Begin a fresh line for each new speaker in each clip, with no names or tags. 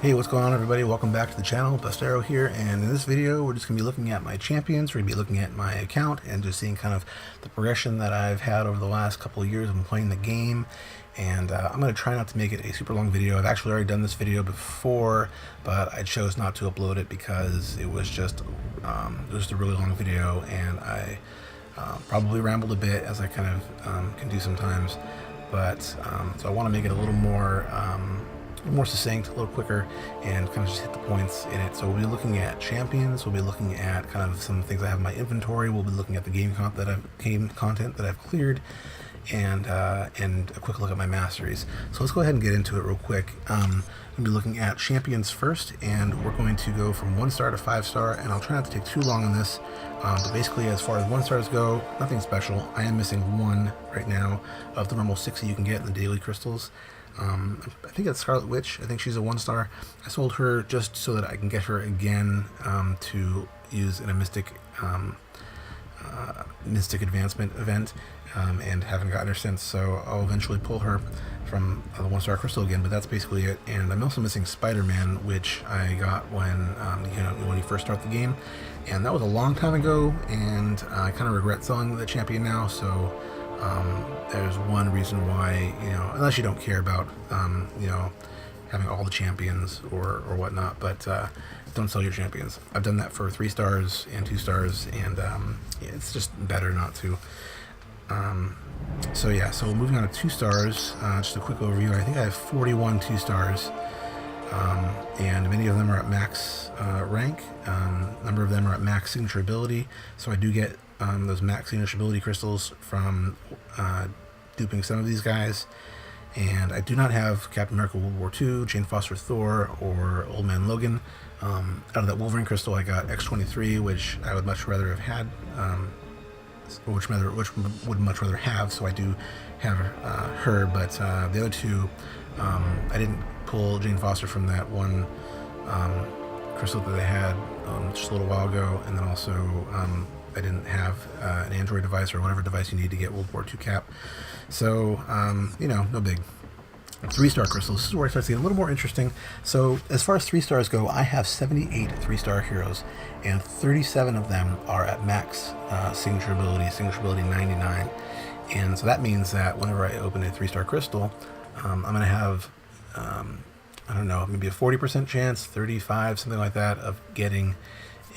Hey, what's going on, everybody? Welcome back to the channel. Bustero here, and in this video we're just going to be looking at my champions. We're going to be looking at my account and just seeing kind of the progression that I've had over the last couple of years of playing the game. And I'm going to try not to make it a super long video. I've actually already done this video before, but I chose not to upload it because it was just a really long video, and I probably rambled a bit, as I kind of can do sometimes. But so I want to make it a little more succinct, a little quicker, and kind of just hit the points in it. So we'll be looking at champions, we'll be looking at kind of some things I have in my inventory, we'll be looking at the game content that I've cleared, and a quick look at my masteries. So let's go ahead and get into it real quick. We'll be looking at champions first, and we're going to go from 1 star to 5 star, and I'll try not to take too long on this. But basically, as far as 1 stars go, nothing special. I am missing 1 right now of the normal 6 that you can get in the daily crystals. I think it's Scarlet Witch. I think she's a 1 star. I sold her just so that I can get her again to use in a mystic advancement event, and haven't gotten her since, so I'll eventually pull her from the 1 star crystal again. But that's basically it. And I'm also missing Spider-Man, which I got when you first start the game, and that was a long time ago, and I kind of regret selling the champion now. So there's one reason why, unless you don't care about, having all the champions or whatnot, but don't sell your champions. I've done that for 3 stars and 2 stars, and it's just better not to. So moving on to 2 stars, just a quick overview. I think I have 41 2 stars, and many of them are at max rank. A number of them are at max signature ability, so I do get those max signature ability crystals from duping some of these guys. And I do not have Captain America World War II, Jane Foster Thor, or Old Man Logan. Out of that Wolverine crystal, I got X-23, which I would much rather have had, which would much rather have, so I do have her. But the other 2, I didn't pull Jane Foster from that one crystal that they had just a little while ago, and then also I didn't have an Android device or whatever device you need to get World War II cap. So, no big. 3 star crystals, this is where it starts to get a little more interesting. So as far as 3 stars go, I have 78 3 star heroes, and 37 of them are at max signature ability 99. And so that means that whenever I open a 3 star crystal, I'm going to have, I don't know, maybe a 40% chance, 35, something like that, of getting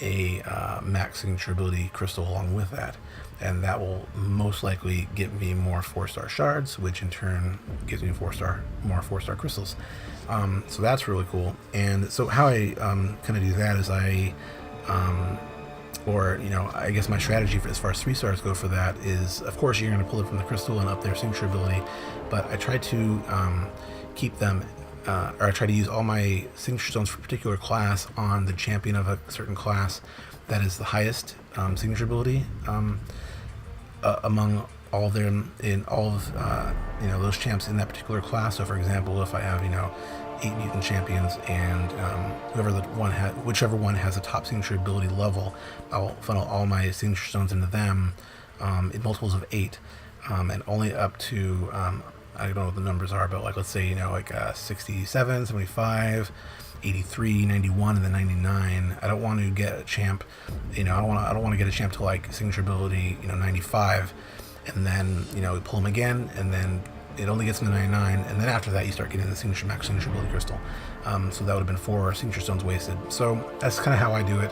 a max signature ability crystal along with that. And that will most likely give me more 4 star shards, which in turn gives me more 4 star crystals. So that's really cool. And so how I kind of do that is I guess my strategy as far as 3 stars go for that is, of course, you're going to pull it from the crystal and up their signature ability, but I try to keep them, or I try to use all my signature stones for a particular class on the champion of a certain class that is the highest signature ability among all of them, in all of those champs in that particular class. So for example, if I have 8 mutant champions, and whichever one has a top signature ability level, I'll funnel all my signature stones into them in multiples of 8, and only up to I don't know what the numbers are, but let's say 67, 75, 83, 91, and then 99. I don't want to get a champ, I don't want to get a champ to signature ability 95, and then we pull them again, and then it only gets them to 99, and then after that you start getting the max signature ability crystal. So that would have been 4 signature stones wasted. So that's kind of how I do it.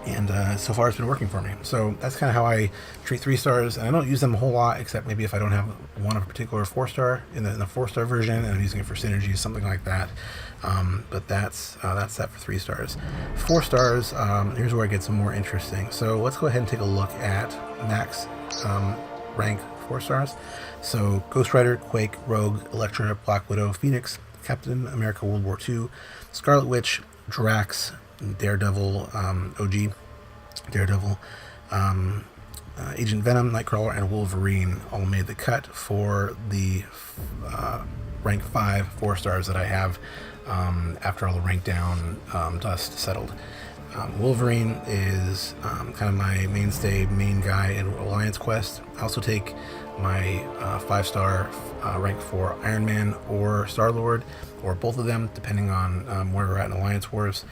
And so far it's been working for me. So that's kind of how I treat 3 stars, and I don't use them a whole lot, except maybe if I don't have one of a particular 4 star in the 4 star version, and I'm using it for synergy, something like that. But that's that for 3 stars. 4 stars, here's where it gets more interesting. So let's go ahead and take a look at max rank 4 stars. So Ghost Rider, Quake, Rogue, Elektra, Black Widow, Phoenix, Captain America World War II, Scarlet Witch, Drax, Daredevil, OG Daredevil, Agent Venom, Nightcrawler, and Wolverine all made the cut for the rank 5 4 stars that I have after all the rank down dust settled. Wolverine is kind of my main guy in Alliance Quest. I also take my 5-star rank 4 Iron Man or Star-Lord, or both of them, depending on where we're at in Alliance Wars.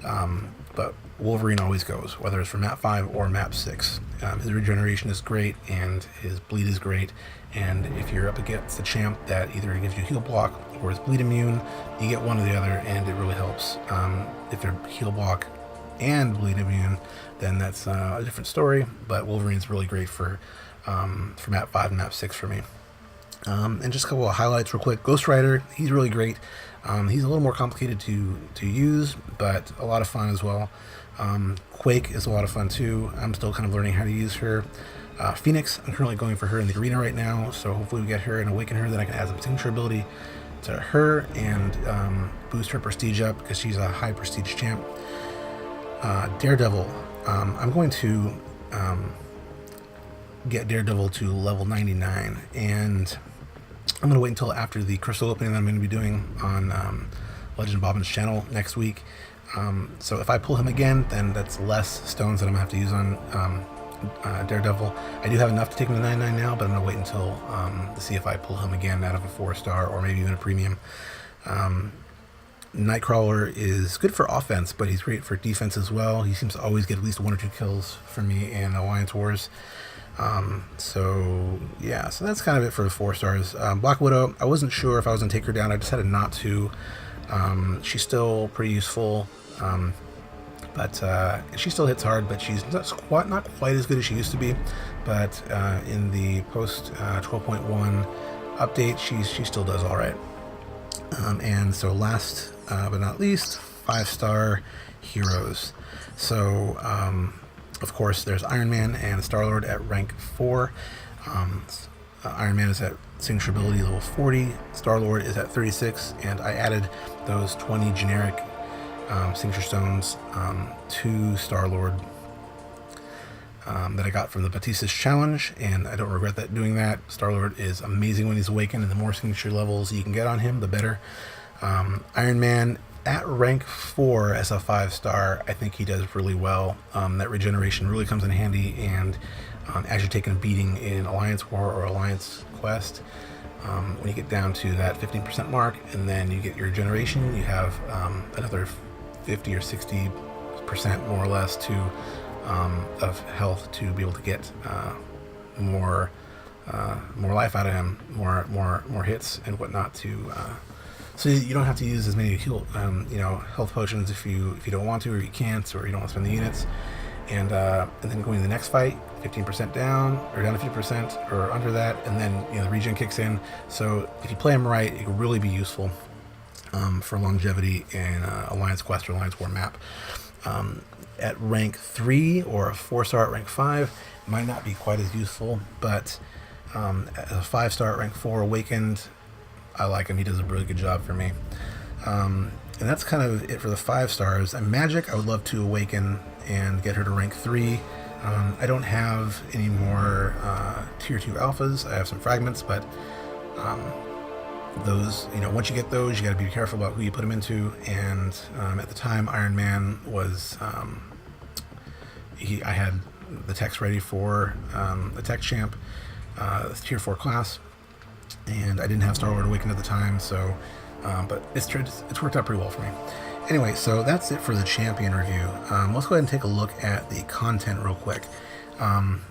But Wolverine always goes, whether it's for map 5 or map 6. His regeneration is great, and his bleed is great. And if you're up against a champ that either gives you heal block or is bleed immune, you get one or the other, and it really helps. If they're heal block and bleed immune, then that's a different story. But Wolverine's really great for map 5 and map 6 for me. And just a couple of highlights real quick. Ghost Rider, he's really great. He's a little more complicated to use, but a lot of fun as well. Quake is a lot of fun too. I'm still kind of learning how to use her. Phoenix, I'm currently going for her in the arena right now, so hopefully we get her and awaken her, then I can add some signature ability to her and boost her prestige up, because she's a high prestige champ. Daredevil, I'm going to get Daredevil to level 99, and I'm going to wait until after the crystal opening that I'm going to be doing on Legend of Bobban's channel next week. So if I pull him again, then that's less stones that I'm going to have to use on Daredevil. I do have enough to take him to 99 now, but I'm going to wait until to see if I pull him again out of a 4-star or maybe even a premium. Nightcrawler is good for offense, but he's great for defense as well. He seems to always get at least 1 or 2 kills for me in Alliance Wars. So yeah, so that's kind of it for the 4 stars. Black Widow, I wasn't sure if I was going to take her down. I decided not to. She's still pretty useful. But she still hits hard, but she's not quite as good as she used to be. But in the post 12.1 update, she still does all right. And so last but not least, 5-star heroes. So of course there's Iron Man and Star-Lord at rank 4. Iron Man is at signature ability level 40. Star-Lord is at 36, and I added those 20 generic signature stones to Star-Lord that I got from the Batista's challenge, and I don't regret doing that. Star-Lord is amazing when he's awakened, and the more signature levels you can get on him, the better. Iron Man at rank 4 as a 5-star, I think he does really well. That regeneration really comes in handy, and as you're taking a beating in Alliance War or Alliance Quest, when you get down to that 15% mark, and then you get your regeneration, you have another 50 or 60% more or less of health to be able to get more life out of him, more hits and whatnot so you don't have to use as many health potions if you don't want to, or you can't, or you don't want to spend the units. And then going to the next fight, 15% down, or down to 50%, or under that, and then the regen kicks in. So if you play him right, it can really be useful for longevity in Alliance Quest or Alliance War map. At rank 3 or a 4-star at rank 5, it might not be quite as useful, but as a 5-star at rank 4 awakened, I like him. He does a really good job for me. And that's kind of it for the 5 stars. And Magic, I would love to awaken and get her to rank 3. I don't have any more tier 2 alphas. I have some fragments, but those, once you get those, you got to be careful about who you put them into. And at the time, Iron Man was, I had the techs ready for the tech champ, tier 4 class, and I didn't have Star-Lord awakened at the time, so but it's worked out pretty well for me. Anyway, so that's it for the champion review. Let's go ahead and take a look at the content real quick.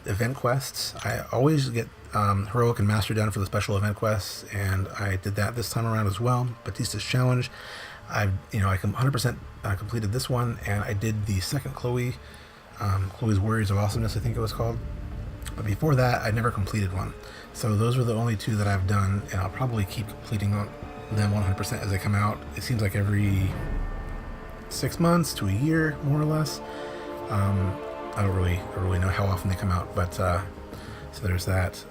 Event quests, I always get heroic and master done for the special event quests, and I did that this time around as well. Batista's challenge, I 100% completed this one, and I did the second Chloe's Warriors of Awesomeness, I think it was called. But before that, I never completed one. So those are the only 2 that I've done, and I'll probably keep completing them 100% as they come out. It seems like every 6 months to a year, more or less. I don't really know how often they come out, but so there's that.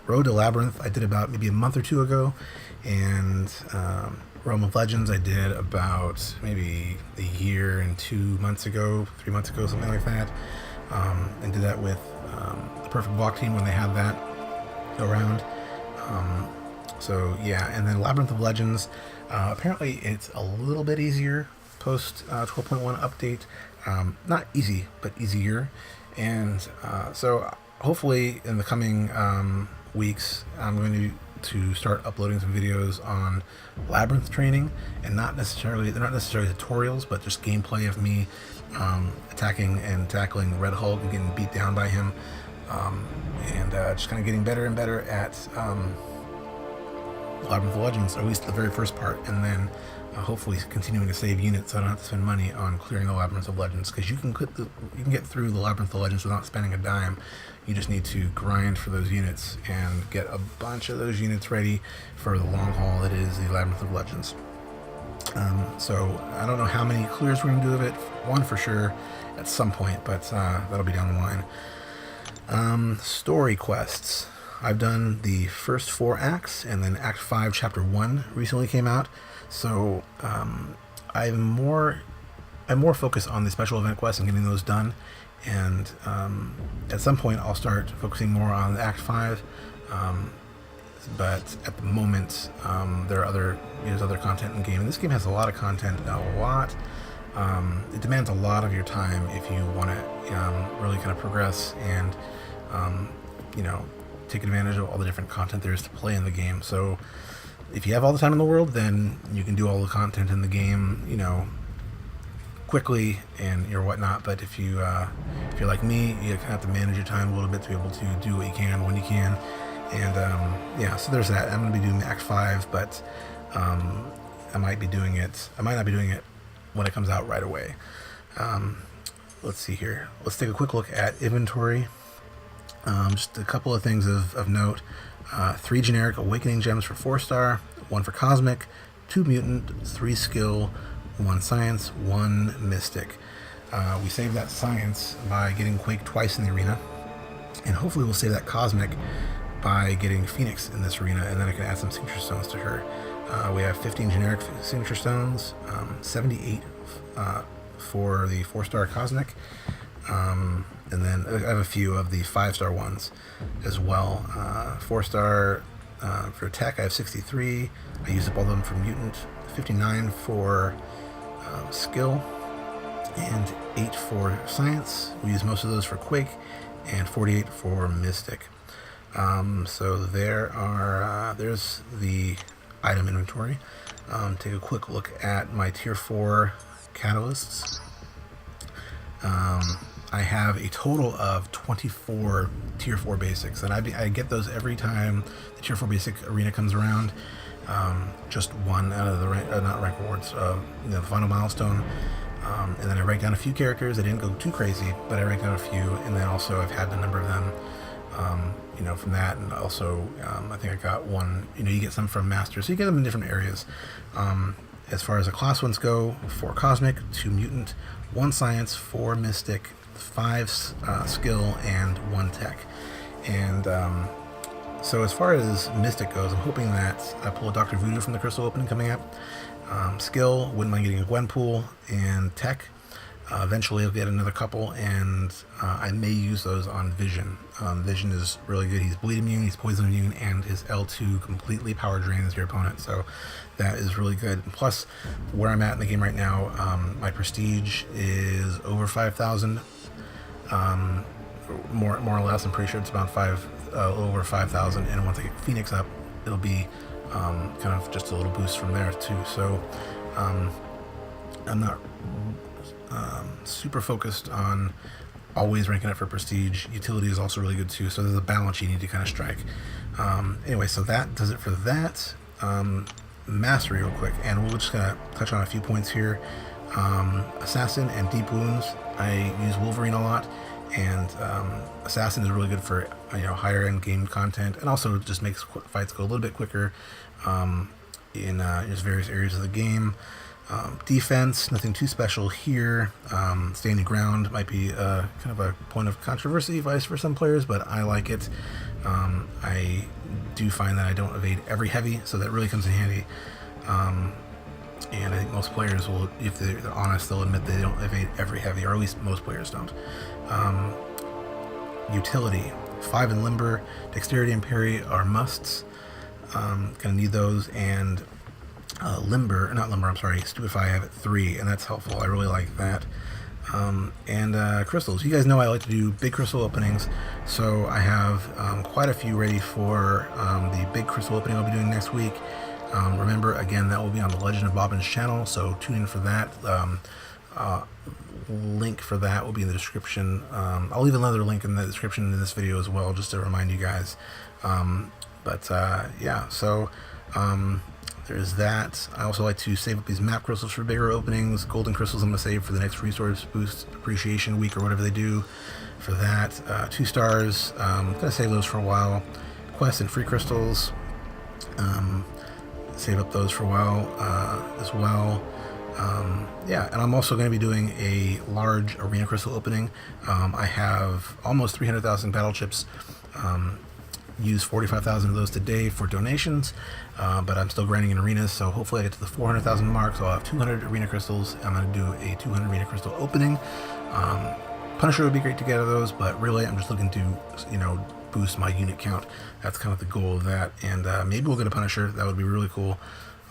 Road to Labyrinth, I did about maybe a month or 2 ago, and Realm of Legends, I did about maybe a year and 2 months ago, 3 months ago, something like that. And did that with the Perfect Block team when they had that around. So yeah, and then Labyrinth of Legends, apparently it's a little bit easier post 12.1 update. Not easy, but easier. And so hopefully in the coming weeks, I'm going to start uploading some videos on labyrinth training, and they're not necessarily tutorials, but just gameplay of me attacking and tackling Red Hulk and getting beat down by him, and just kind of getting better and better at Labyrinth of Legends, or at least the very first part, and then hopefully continuing to save units so I don't have to spend money on clearing the Labyrinth of Legends, because you can get through the Labyrinth of Legends without spending a dime. You just need to grind for those units and get a bunch of those units ready for the long haul that is the Labyrinth of Legends. So I don't know how many clears we're going to do of it. One for sure at some point, but that'll be down the line. Story quests. I've done the first 4 acts, and then Act 5, Chapter 1 recently came out. So I'm more focused on the special event quests and getting those done. And at some point, I'll start focusing more on Act 5. But at the moment, there's other content in the game. And this game has a lot of content, it demands a lot of your time if you want to really kind of progress and, take advantage of all the different content there is to play in the game. So if you have all the time in the world, then you can do all the content in the game, quickly and whatnot. But if you're like me, you have to manage your time a little bit to be able to do what you can when you can. And so there's that. I'm going to be doing Act 5, but I might not be doing it when it comes out right away. Let's see here. Let's take a quick look at inventory. Just a couple of things of note. 3 generic Awakening Gems for 4-star, 1 for Cosmic, 2 Mutant, 3 Skill, 1 Science, 1 Mystic. We saved that Science by getting Quake twice in the arena, and hopefully we'll save that Cosmic by getting Phoenix in this arena, and then I can add some Signature Stones to her. We have 15 generic Signature Stones, 78 for the 4-star Cosmic, and then I have a few of the 5-star ones as well. 4-star for Tech, I have 63. I used up all of them for Mutant. 59 for Skill, and 8 for Science. We use most of those for Quake, and 48 for Mystic. So there's the item inventory. Take a quick look at my Tier 4 catalysts. I have a total of 24 Tier 4 basics, and I get those every time the Tier 4 basic arena comes around. Just one out of the not rank rewards, the final milestone. And then I write down a few characters. I didn't go too crazy, but I write down a few, and then also I've had the number of them, from that, and also I think I got one. You get some from Masters, so you get them in different areas. As far as the class ones go, 4 Cosmic, 2 Mutant, 1 Science, 4 Mystic, 5 Skill, and 1 Tech. And so as far as Mystic goes, I'm hoping that I pull a Dr. Voodoo from the Crystal opening coming up. Skill, wouldn't mind getting a Gwenpool, and Tech. Eventually I'll get another couple, and I may use those on Vision. Vision is really good. He's bleed immune, he's poison immune, and his L2 completely power drains your opponent, so that is really good. And plus, where I'm at in the game right now, my prestige is over 5,000, more or less. I'm pretty sure it's about over 5,000, and once I get Phoenix up, it'll be kind of just a little boost from there too. So I'm not super focused on always ranking up for prestige. Utility is also really good too, so there's a balance you need to kind of strike. Anyway, so that does it for that. Mastery real quick, and we're just gonna touch on a few points here. Assassin and Deep Wounds, I use Wolverine a lot, and Assassin is really good for higher end game content, and also just makes fights go a little bit quicker in just various areas of the game. Defense, nothing too special here. Standing ground might be kind of a point of controversy for some players, but I like it. I do find that I don't evade every heavy, so that really comes in handy. And I think most players will, if they're honest, they'll admit they don't evade every heavy, or at least most players don't. Utility, 5 in Limber, Dexterity and Parry are musts. Gonna need those, and Stupefy I have at 3, and that's helpful. I really like that. and crystals. You guys know I like to do big crystal openings, so I have quite a few ready for the big crystal opening I'll be doing next week. Remember, again, that will be on the Legend of Bobban's channel, so tune in for that. Link for that will be in the description. I'll leave another link in the description in this video as well, just to remind you guys. Yeah, so there's that. I also like to save up these map crystals for bigger openings. Golden crystals I'm going to save for the next resource boost appreciation week or whatever they do for that. 2 stars, I'm going to save those for a while. Quest and free crystals, save up those for a while as well. Yeah, and I'm also going to be doing a large arena crystal opening. I have almost 300,000 battle chips. Used 45,000 of those today for donations, but I'm still grinding in arenas, so hopefully I get to the 400,000 mark, so I'll have 200 arena crystals. I'm going to do a 200 arena crystal opening. Punisher would be great to get of those, but really I'm just looking to, you know, boost my unit count. That's kind of the goal of that, and maybe we'll get a Punisher. That would be really cool.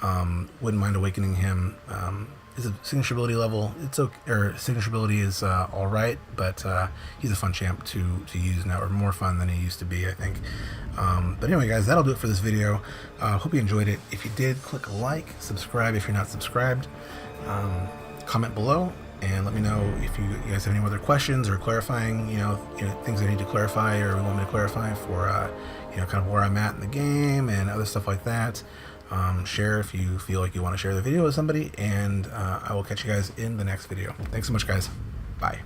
Wouldn't mind awakening him. His signature ability level, it's okay, or signature ability is all right, but he's a fun champ to use now, or more fun than he used to be, I think. But anyway, guys, that'll do it for this video. Hope you enjoyed it. If you did, click like, subscribe if you're not subscribed. Comment below and let me know if you guys have any other questions or clarifying, you know, things I need to clarify or want me to clarify for, you know, kind of where I'm at in the game and other stuff like that. Share if you feel like you want to share the video with somebody, and I will catch you guys in the next video. Thanks so much, guys. Bye.